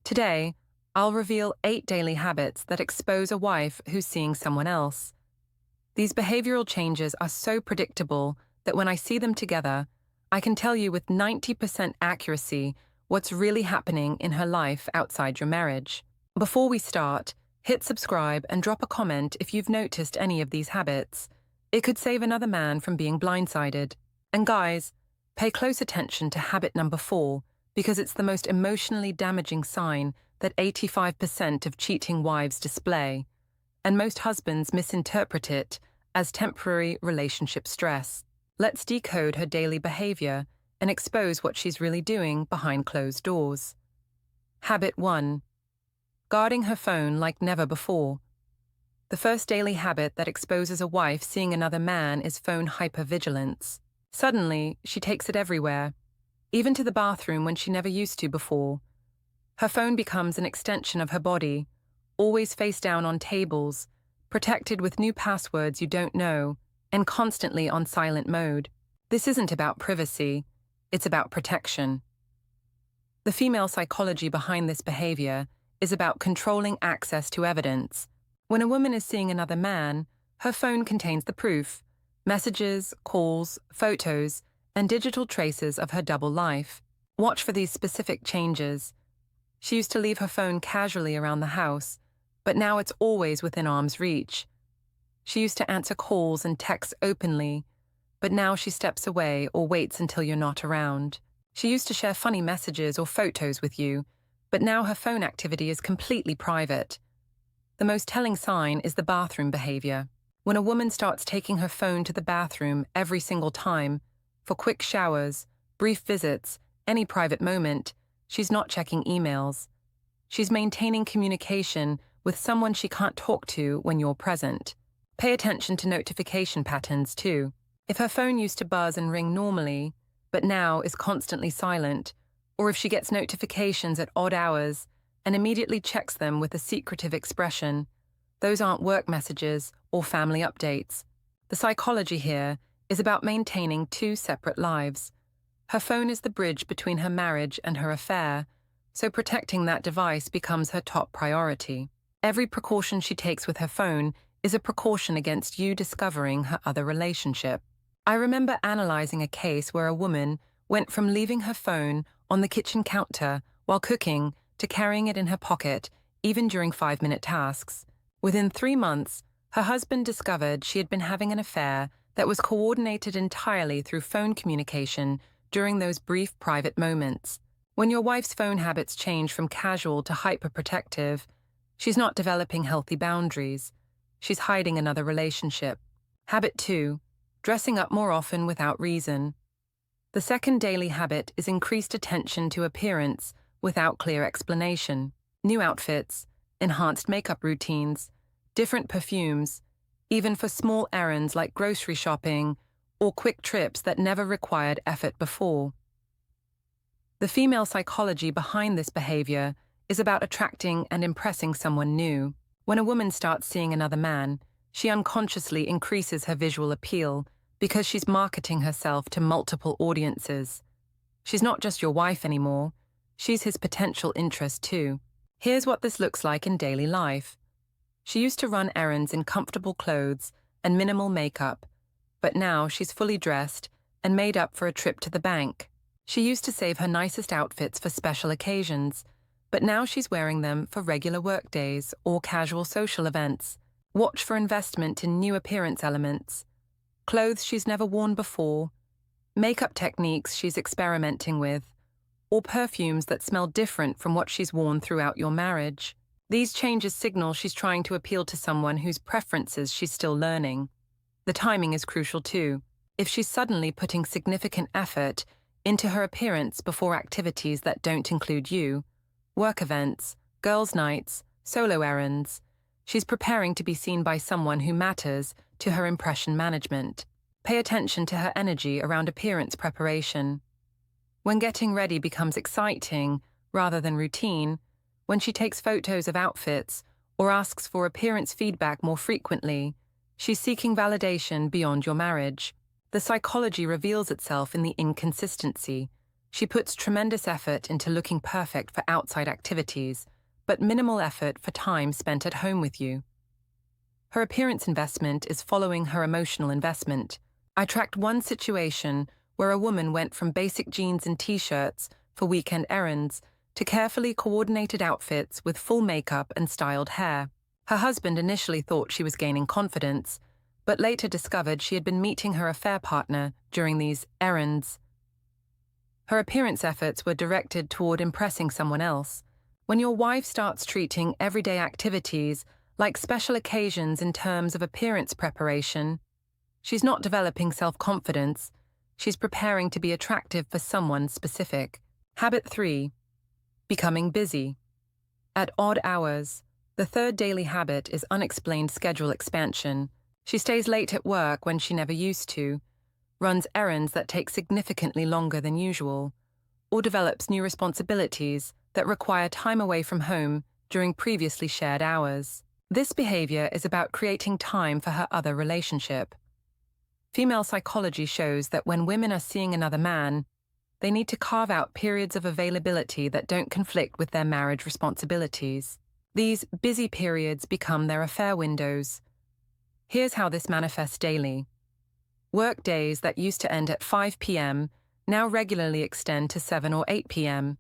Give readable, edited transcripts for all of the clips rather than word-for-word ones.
Today, I'll reveal 8 daily habits that expose a wife who's seeing someone else. These behavioral changes are so predictable that when I see them together, I can tell you with 90% accuracy what's really happening in her life outside your marriage. Before we start, hit subscribe and drop a comment if you've noticed any of these habits. It could save another man from being blindsided. And guys, pay close attention to habit number 4, because it's the most emotionally damaging sign that 85% of cheating wives display, and most husbands misinterpret it as temporary relationship stress. Let's decode her daily behavior and expose what she's really doing behind closed doors. Habit 1. Guarding her phone like never before. The first daily habit that exposes a wife seeing another man is phone hypervigilance. Suddenly, she takes it everywhere, even to the bathroom when she never used to before. Her phone becomes an extension of her body, always face down on tables, protected with new passwords you don't know, and constantly on silent mode. This isn't about privacy, it's about protection. The female psychology behind this behavior is about controlling access to evidence. When a woman is seeing another man, her phone contains the proof: messages, calls, photos, and digital traces of her double life. Watch for these specific changes. She used to leave her phone casually around the house, but now it's always within arm's reach. She used to answer calls and texts openly, but now she steps away or waits until you're not around. She used to share funny messages or photos with you, but now her phone activity is completely private. The most telling sign is the bathroom behavior. When a woman starts taking her phone to the bathroom every single time, for quick showers, brief visits, any private moment, she's not checking emails. She's maintaining communication with someone she can't talk to when you're present. Pay attention to notification patterns too. If her phone used to buzz and ring normally, but now is constantly silent, or if she gets notifications at odd hours and immediately checks them with a secretive expression, those aren't work messages or family updates. The psychology here is about maintaining 2 separate lives. Her phone is the bridge between her marriage and her affair, so protecting that device becomes her top priority. Every precaution she takes with her phone is a precaution against you discovering her other relationship. I remember analyzing a case where a woman went from leaving her phone on the kitchen counter while cooking to carrying it in her pocket, even during 5-minute tasks. Within 3 months, her husband discovered she had been having an affair that was coordinated entirely through phone communication during those brief private moments. When your wife's phone habits change from casual to hyperprotective, she's not developing healthy boundaries. She's hiding another relationship. Habit 2. Dressing up more often without reason. The second daily habit is increased attention to appearance without clear explanation. New outfits, enhanced makeup routines, different perfumes, even for small errands like grocery shopping or quick trips that never required effort before. The female psychology behind this behavior is about attracting and impressing someone new. When a woman starts seeing another man, she unconsciously increases her visual appeal because she's marketing herself to multiple audiences. She's not just your wife anymore, she's his potential interest too. Here's what this looks like in daily life. She used to run errands in comfortable clothes and minimal makeup, but now she's fully dressed and made up for a trip to the bank. She used to save her nicest outfits for special occasions, but now she's wearing them for regular work days or casual social events. Watch for investment in new appearance elements, clothes she's never worn before, makeup techniques she's experimenting with, or perfumes that smell different from what she's worn throughout your marriage. These changes signal she's trying to appeal to someone whose preferences she's still learning. The timing is crucial too. If she's suddenly putting significant effort into her appearance before activities that don't include you, work events, girls' nights, solo errands, she's preparing to be seen by someone who matters to her impression management. Pay attention to her energy around appearance preparation. When getting ready becomes exciting rather than routine, when she takes photos of outfits or asks for appearance feedback more frequently, she's seeking validation beyond your marriage. The psychology reveals itself in the inconsistency. She puts tremendous effort into looking perfect for outside activities, but minimal effort for time spent at home with you. Her appearance investment is following her emotional investment. I tracked one situation where a woman went from basic jeans and t-shirts for weekend errands to carefully coordinated outfits with full makeup and styled hair. Her husband initially thought she was gaining confidence, but later discovered she had been meeting her affair partner during these errands. Her appearance efforts were directed toward impressing someone else. When your wife starts treating everyday activities like special occasions in terms of appearance preparation, she's not developing self-confidence, she's preparing to be attractive for someone specific. Habit 3. Becoming busy. At odd hours. The third daily habit is unexplained schedule expansion. She stays late at work when she never used to, runs errands that take significantly longer than usual, or develops new responsibilities that require time away from home during previously shared hours. This behavior is about creating time for her other relationship. Female psychology shows that when women are seeing another man, they need to carve out periods of availability that don't conflict with their marriage responsibilities. These busy periods become their affair windows. Here's how this manifests daily. Work days that used to end at 5 p.m. now regularly extend to 7 or 8 p.m.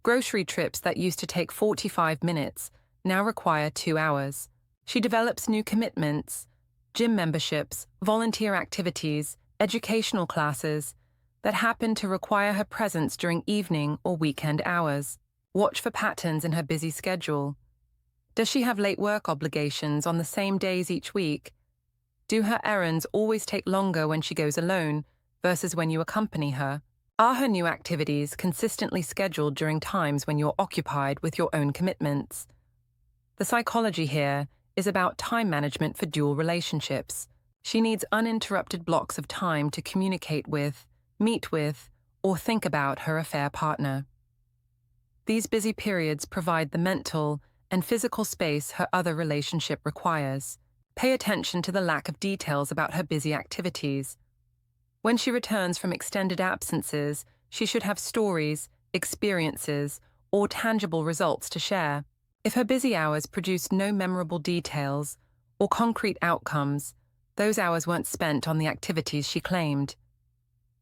Grocery trips that used to take 45 minutes now require 2 hours. She develops new commitments, gym memberships, volunteer activities, educational classes that happen to require her presence during evening or weekend hours. Watch for patterns in her busy schedule. Does she have late work obligations on the same days each week? Do her errands always take longer when she goes alone versus when you accompany her? Are her new activities consistently scheduled during times when you're occupied with your own commitments? The psychology here is about time management for dual relationships. She needs uninterrupted blocks of time to communicate with, meet with, or think about her affair partner. These busy periods provide the mental and physical space her other relationship requires. Pay attention to the lack of details about her busy activities. When she returns from extended absences, she should have stories, experiences, or tangible results to share. If her busy hours produce no memorable details or concrete outcomes, those hours weren't spent on the activities she claimed.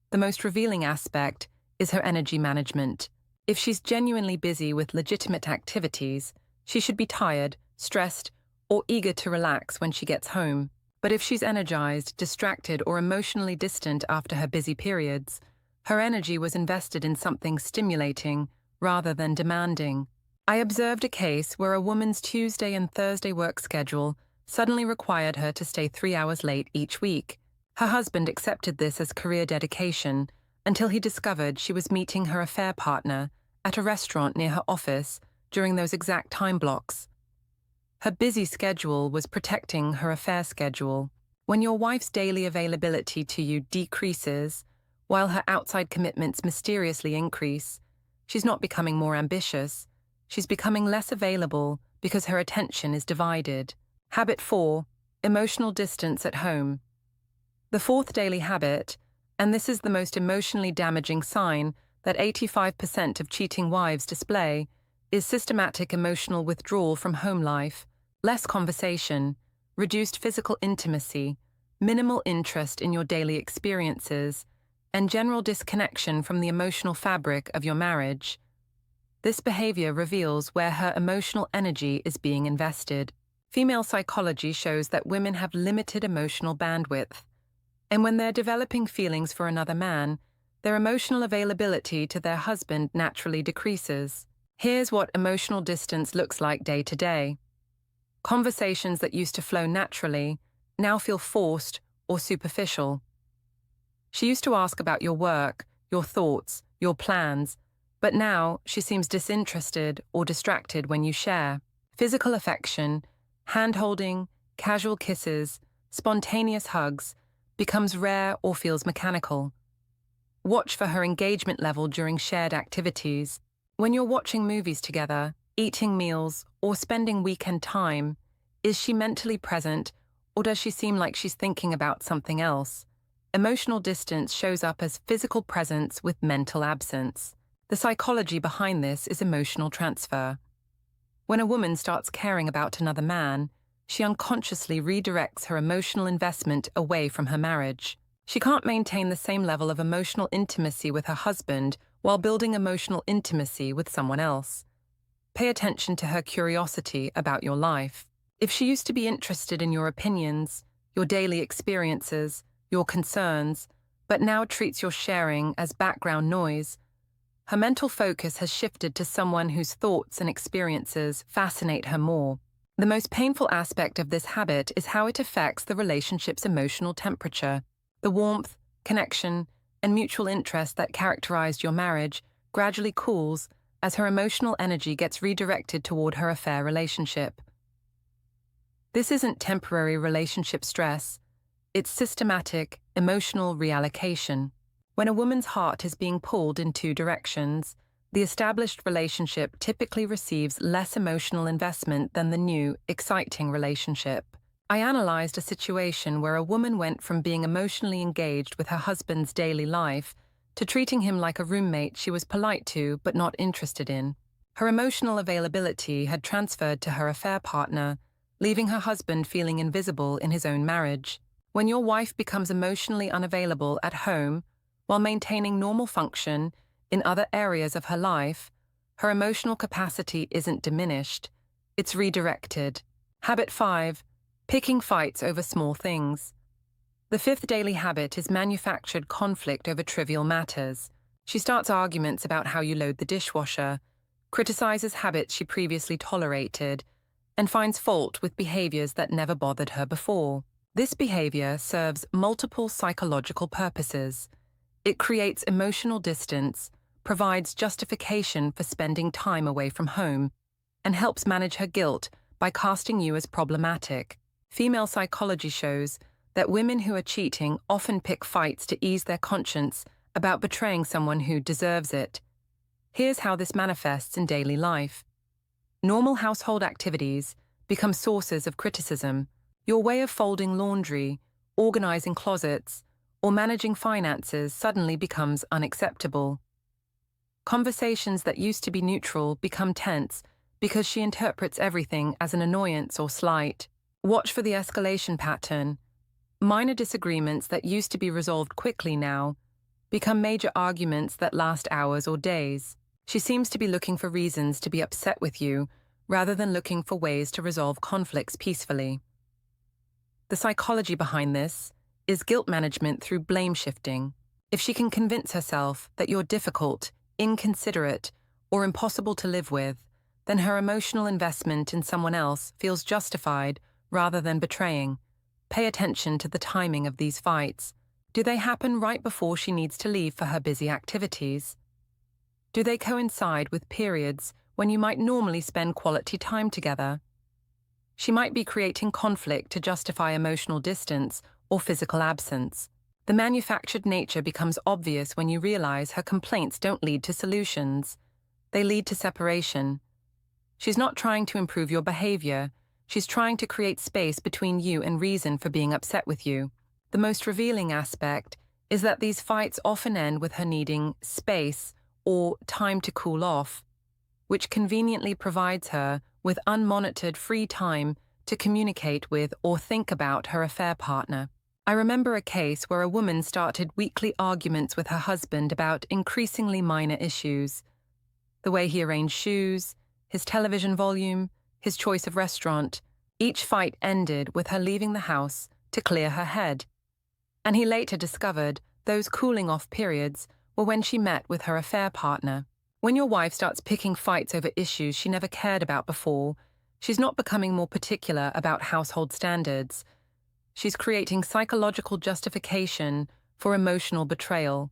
The most revealing aspect is her energy management. If she's genuinely busy with legitimate activities, she should be tired, stressed, or eager to relax when she gets home. But if she's energized, distracted, or emotionally distant after her busy periods, her energy was invested in something stimulating rather than demanding. I observed a case where a woman's Tuesday and Thursday work schedule suddenly required her to stay 3 hours late each week. Her husband accepted this as career dedication until he discovered she was meeting her affair partner at a restaurant near her office during those exact time blocks. Her busy schedule was protecting her affair schedule. When your wife's daily availability to you decreases, while her outside commitments mysteriously increase, she's not becoming more ambitious. She's becoming less available because her attention is divided. Habit 4. Emotional distance at home. The fourth daily habit, and this is the most emotionally damaging sign that 85% of cheating wives display, is systematic emotional withdrawal from home life. Less conversation, reduced physical intimacy, minimal interest in your daily experiences, and general disconnection from the emotional fabric of your marriage. This behavior reveals where her emotional energy is being invested. Female psychology shows that women have limited emotional bandwidth, and when they're developing feelings for another man, their emotional availability to their husband naturally decreases. Here's what emotional distance looks like day to day. Conversations that used to flow naturally now feel forced or superficial. She used to ask about your work, your thoughts, your plans, but now she seems disinterested or distracted when you share. Physical affection, hand-holding, casual kisses, spontaneous hugs, becomes rare or feels mechanical. Watch for her engagement level during shared activities. When you're watching movies together, eating meals, or spending weekend time, is she mentally present, or does she seem like she's thinking about something else? Emotional distance shows up as physical presence with mental absence. The psychology behind this is emotional transfer. When a woman starts caring about another man, she unconsciously redirects her emotional investment away from her marriage. She can't maintain the same level of emotional intimacy with her husband while building emotional intimacy with someone else. Pay attention to her curiosity about your life. If she used to be interested in your opinions, your daily experiences, your concerns, but now treats your sharing as background noise, her mental focus has shifted to someone whose thoughts and experiences fascinate her more. The most painful aspect of this habit is how it affects the relationship's emotional temperature. The warmth, connection, and mutual interest that characterized your marriage gradually cools as her emotional energy gets redirected toward her affair relationship. This isn't temporary relationship stress, it's systematic, emotional reallocation. When a woman's heart is being pulled in two directions, the established relationship typically receives less emotional investment than the new, exciting relationship. I analyzed a situation where a woman went from being emotionally engaged with her husband's daily life to treating him like a roommate she was polite to but not interested in. Her emotional availability had transferred to her affair partner, leaving her husband feeling invisible in his own marriage. When your wife becomes emotionally unavailable at home while maintaining normal function in other areas of her life, her emotional capacity isn't diminished, it's redirected. Habit 5. Picking fights over small things. The fifth daily habit is manufactured conflict over trivial matters. She starts arguments about how you load the dishwasher, criticizes habits she previously tolerated, and finds fault with behaviors that never bothered her before. This behavior serves multiple psychological purposes. It creates emotional distance, provides justification for spending time away from home, and helps manage her guilt by casting you as problematic. Female psychology shows that women who are cheating often pick fights to ease their conscience about betraying someone who deserves it. Here's how this manifests in daily life. Normal household activities become sources of criticism. Your way of folding laundry, organizing closets, or managing finances suddenly becomes unacceptable. Conversations that used to be neutral become tense because she interprets everything as an annoyance or slight. Watch for the escalation pattern. Minor disagreements that used to be resolved quickly now become major arguments that last hours or days. She seems to be looking for reasons to be upset with you rather than looking for ways to resolve conflicts peacefully. The psychology behind this is guilt management through blame shifting. If she can convince herself that you're difficult, inconsiderate, or impossible to live with, then her emotional investment in someone else feels justified rather than betraying. Pay attention to the timing of these fights. Do they happen right before she needs to leave for her busy activities? Do they coincide with periods when you might normally spend quality time together? She might be creating conflict to justify emotional distance or physical absence. The manufactured nature becomes obvious when you realize her complaints don't lead to solutions. They lead to separation. She's not trying to improve your behavior. She's trying to create space between you and reason for being upset with you. The most revealing aspect is that these fights often end with her needing space or time to cool off, which conveniently provides her with unmonitored free time to communicate with or think about her affair partner. I remember a case where a woman started weekly arguments with her husband about increasingly minor issues. The way he arranged shoes, his television volume, his choice of restaurant. Each fight ended with her leaving the house to clear her head. And he later discovered those cooling off periods were when she met with her affair partner. When your wife starts picking fights over issues she never cared about before, she's not becoming more particular about household standards. She's creating psychological justification for emotional betrayal.